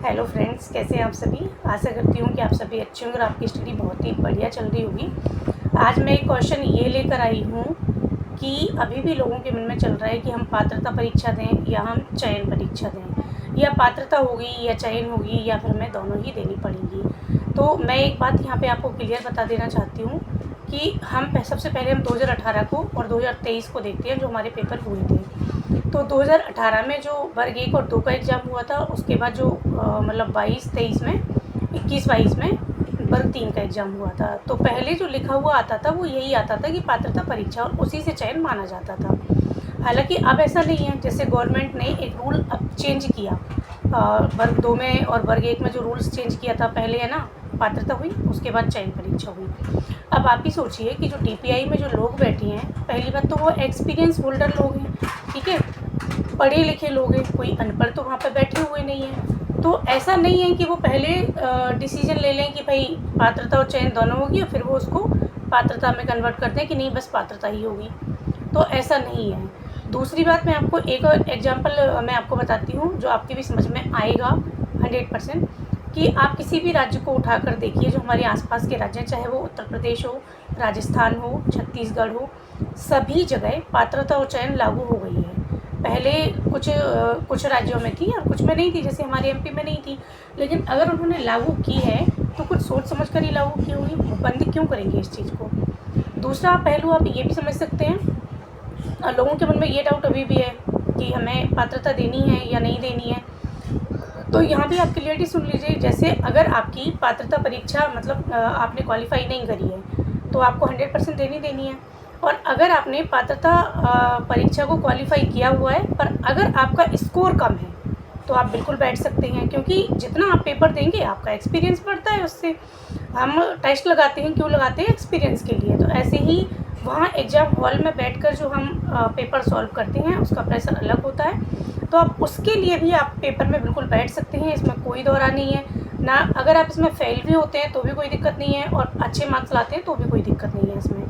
Hello friends, कैसे हैं आप सभी। आशा करती हूँ कि आप सभी अच्छे होंगे और आपकी स्टडी बहुत ही बढ़िया चल रही होगी। आज मैं एक क्वेश्चन ये लेकर आई हूँ कि अभी भी लोगों के मन में चल रहा है कि हम पात्रता परीक्षा दें या हम चयन परीक्षा दें, या पात्रता होगी या चयन होगी या फिर हमें दोनों ही देनी पड़ेंगी। तो मैं एक बात यहाँ पे आपको क्लियर बता देना चाहती हूँ कि हम सबसे पहले हम 2018 को और 2023 को देखते हैं जो हमारे पेपर हुए थे। तो 2018 में जो वर्ग 1 और 2 का एग्ज़ाम हुआ था, उसके बाद जो मतलब 22-23 में 21-22 में वर्ग 3 का एग्ज़ाम हुआ था। तो पहले जो लिखा हुआ आता था वो यही आता था कि पात्रता परीक्षा, और उसी से चयन माना जाता था। हालांकि अब ऐसा नहीं है। जैसे गवर्नमेंट ने एक रूल अब चेंज किया, वर्ग 2 में और वर्ग 1 में जो रूल्स चेंज किया था, पहले है ना पात्रता हुई, उसके बाद चयन परीक्षा हुई। अब आप ही सोचिए कि जो DPI में जो लोग बैठे हैं, पहली बात तो वो एक्सपीरियंस होल्डर लोग हैं, ठीक है, पढ़े लिखे लोग हैं, कोई अनपढ़ तो वहाँ पे बैठे हुए नहीं हैं। तो ऐसा नहीं है कि वो पहले डिसीजन ले लें कि भाई पात्रता और चयन दोनों होगी और फिर वो उसको पात्रता में कन्वर्ट करते हैं कि नहीं बस पात्रता ही होगी। तो ऐसा नहीं है। दूसरी बात, मैं आपको एक और एग्जांपल मैं आपको बताती हूँ जो आपके भी समझ में आएगा 100%, कि आप किसी भी राज्य को उठाकर देखिए, जो हमारे आसपास के राज्य हैं, चाहे वो उत्तर प्रदेश हो, राजस्थान हो, छत्तीसगढ़ हो, सभी जगह पात्रता और चयन लागू हो गई है। पहले कुछ राज्यों में थी और कुछ में नहीं थी, जैसे हमारे MP में नहीं थी। लेकिन अगर उन्होंने लागू की है तो कुछ सोच समझ कर ही लागू की होगी, बंद क्यों करेंगे इस चीज़ को। दूसरा पहलू आप ये भी समझ सकते हैं, लोगों के मन में ये डाउट अभी भी है कि हमें पात्रता देनी है या नहीं देनी है। तो यहाँ भी आप क्लियरिटी सुन लीजिए। जैसे अगर आपकी पात्रता परीक्षा मतलब आपने क्वालिफाई नहीं करी है तो आपको 100% देनी है। और अगर आपने पात्रता परीक्षा को क्वालिफाई किया हुआ है पर अगर आपका स्कोर कम है तो आप बिल्कुल बैठ सकते हैं, क्योंकि जितना आप पेपर देंगे आपका एक्सपीरियंस बढ़ता है उससे। हम टेस्ट लगाते हैं, क्यों लगाते हैं? एक्सपीरियंस के लिए। तो ऐसे ही वहाँ एग्ज़ाम हॉल में बैठकर जो हम पेपर सॉल्व करते हैं उसका प्रेशर अलग होता है। तो आप उसके लिए भी आप पेपर में बिल्कुल बैठ सकते हैं, इसमें कोई दौरा नहीं है ना। अगर आप इसमें फेल भी होते हैं तो भी कोई दिक्कत नहीं है, और अच्छे मार्क्स लाते हैं तो भी कोई दिक्कत नहीं है इसमें।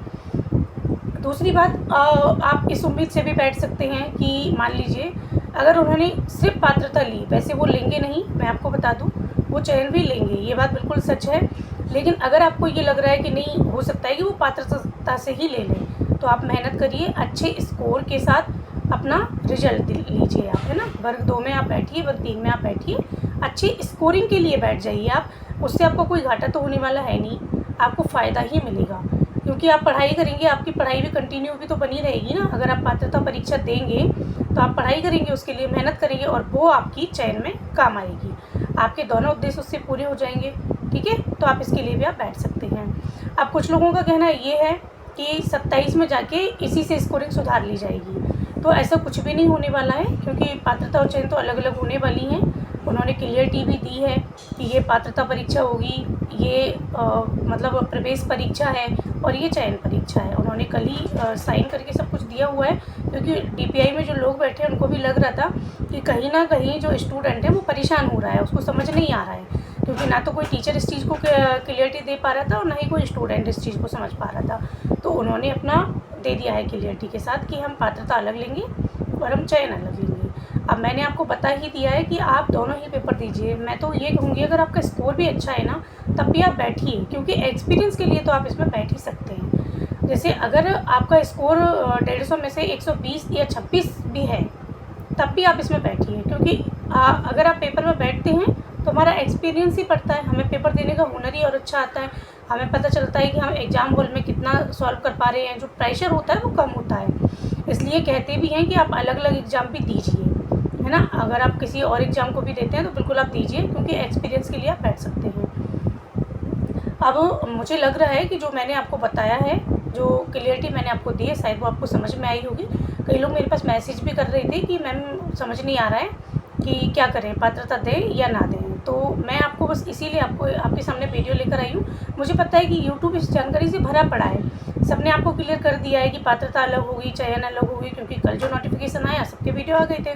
दूसरी बात, आप इस उम्मीद से भी बैठ सकते हैं कि मान लीजिए अगर उन्होंने सिर्फ पात्रता ली, वैसे वो लेंगे नहीं, मैं आपको बता दूं, वो चयन भी लेंगे, ये बात बिल्कुल सच है। लेकिन अगर आपको ये लग रहा है कि नहीं, हो सकता है कि वो पात्रता से ही ले लें, तो आप मेहनत करिए, अच्छे स्कोर के साथ अपना रिजल्ट लीजिए आप, है ना। वर्ग 2 में आप बैठिए, वर्ग 3 में आप बैठिए, अच्छी स्कोरिंग के लिए बैठ जाइए आप। उससे आपको कोई घाटा तो होने वाला है नहीं, आपको फ़ायदा ही मिलेगा, क्योंकि आप पढ़ाई करेंगे, आपकी पढ़ाई भी कंटिन्यू भी तो बनी रहेगी ना। अगर आप पात्रता परीक्षा देंगे तो आप पढ़ाई करेंगे, उसके लिए मेहनत करेंगे, और वो आपकी चयन में काम आएगी। आपके दोनों उद्देश्य उससे पूरे हो जाएंगे, ठीक है। तो आप इसके लिए भी आप बैठ सकते हैं। अब कुछ लोगों का कहना ये है कि 27 में जाके इसी से स्कोरिंग सुधार ली जाएगी, तो ऐसा कुछ भी नहीं होने वाला है, क्योंकि पात्रता और चयन तो अलग अलग होने वाली हैं। उन्होंने क्लियरिटी भी दी है कि ये पात्रता परीक्षा होगी, ये मतलब प्रवेश परीक्षा है और ये चयन परीक्षा है। उन्होंने कल ही साइन करके सब कुछ दिया हुआ है, क्योंकि DPI में जो लोग बैठे हैं उनको भी लग रहा था कि कहीं ना कहीं जो स्टूडेंट है वो परेशान हो रहा है, उसको समझ नहीं आ रहा है, क्योंकि ना तो कोई टीचर इस चीज़ को क्लियरिटी दे पा रहा था और ना ही कोई स्टूडेंट इस चीज़ को समझ पा रहा था। तो उन्होंने अपना दे दिया है क्लियरिटी के साथ कि हम पात्रता अलग लेंगे और हम चयन अलग लेंगे। अब मैंने आपको बता ही दिया है कि आप दोनों ही पेपर दीजिए। मैं तो ये कहूँगी अगर आपका स्कोर भी अच्छा है ना, तब भी आप बैठिए, क्योंकि एक्सपीरियंस के लिए तो आप इसमें बैठ ही सकते हैं। जैसे अगर आपका स्कोर 150 में से 120 या 26 भी है, तब भी आप इसमें बैठिए, क्योंकि अगर आप पेपर में बैठते हैं तो हमारा एक्सपीरियंस ही पड़ता है, हमें पेपर देने का हुनर ही और अच्छा आता है। हमें पता चलता है कि हम एग्ज़ाम हॉल में कितना सॉल्व कर पा रहे हैं, जो प्रेशर होता है वो कम होता है। इसलिए कहते भी हैं कि आप अलग अलग एग्ज़ाम भी दीजिए, है ना। अगर आप किसी और एग्ज़ाम को भी देते हैं तो बिल्कुल आप दीजिए, क्योंकि एक्सपीरियंस के लिए आप बैठ सकते हैं। अब मुझे लग रहा है कि जो मैंने आपको बताया है, जो क्लियरिटी मैंने आपको दी है, शायद वो आपको समझ में आई होगी। कई लोग मेरे पास मैसेज भी कर रहे थे कि मैम समझ नहीं आ रहा है कि क्या करें, पात्रता दें या ना दें। तो मैं आपको बस इसीलिए आपको आपके सामने वीडियो लेकर आई हूँ। मुझे पता है कि यूट्यूब इस जानकारी से भरा पड़ा है, सबने आपको क्लियर कर दिया है कि पात्रता अलग होगी, चयन अलग होगी, क्योंकि कल जो नोटिफिकेशन आया सबके वीडियो आ गए थे।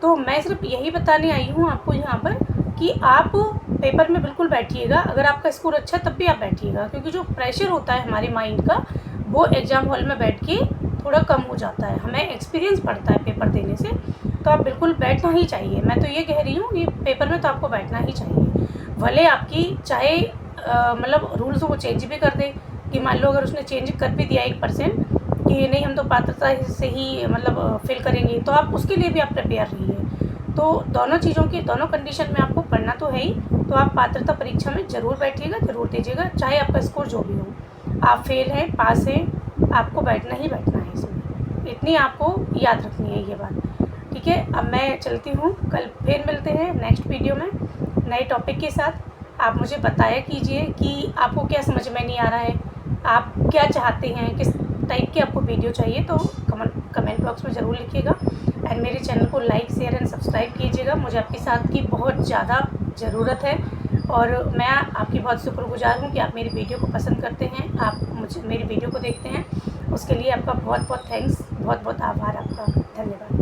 तो मैं सिर्फ यही बताने आई हूँ आपको यहाँ पर कि आप पेपर में बिल्कुल बैठिएगा। अगर आपका स्कोर अच्छा है तब भी आप बैठिएगा, क्योंकि जो प्रेशर होता है हमारे माइंड का, वो एग्ज़ाम हॉल में बैठ के थोड़ा कम हो जाता है, हमें एक्सपीरियंस बढ़ता है पेपर देने से। तो आप बिल्कुल बैठना ही चाहिए, मैं तो ये कह रही हूँ कि पेपर में तो आपको बैठना ही चाहिए। भले आपकी चाहे मतलब रूल्स को चेंज भी कर दे, कि मान लो अगर उसने चेंज कर भी दिया 1% कि नहीं हम तो पात्रता से ही मतलब फिल करेंगे, तो आप उसके लिए भी आप प्रिपेयर रहिए। तो दोनों चीज़ों की दोनों कंडीशन में आपको पढ़ना तो है ही, तो आप पात्रता परीक्षा में ज़रूर बैठिएगा, ज़रूर दीजिएगा, चाहे आपका स्कोर जो भी हो। आप फेल हैं, पास हैं, आपको बैठना ही बैठना है इसमें, इतनी आपको याद रखनी है ये बात। ठीक है, अब मैं चलती हूँ, कल फिर मिलते हैं नेक्स्ट वीडियो में नए टॉपिक के साथ। आप मुझे बताया कीजिए कि आपको क्या समझ में नहीं आ रहा है, आप क्या चाहते हैं, किस टाइप की आपको वीडियो चाहिए, तो कमेंट बॉक्स में ज़रूर लिखिएगा। एंड मेरे चैनल को लाइक शेयर एंड सब्सक्राइब कीजिएगा, मुझे आपके साथ की बहुत ज़्यादा ज़रूरत है और मैं आपकी बहुत शुक्रगुजार हूँ कि आप मेरी वीडियो को पसंद करते हैं, आप मुझे मेरी वीडियो को देखते हैं, उसके लिए आपका बहुत बहुत थैंक्स, बहुत बहुत आभार आपका, धन्यवाद।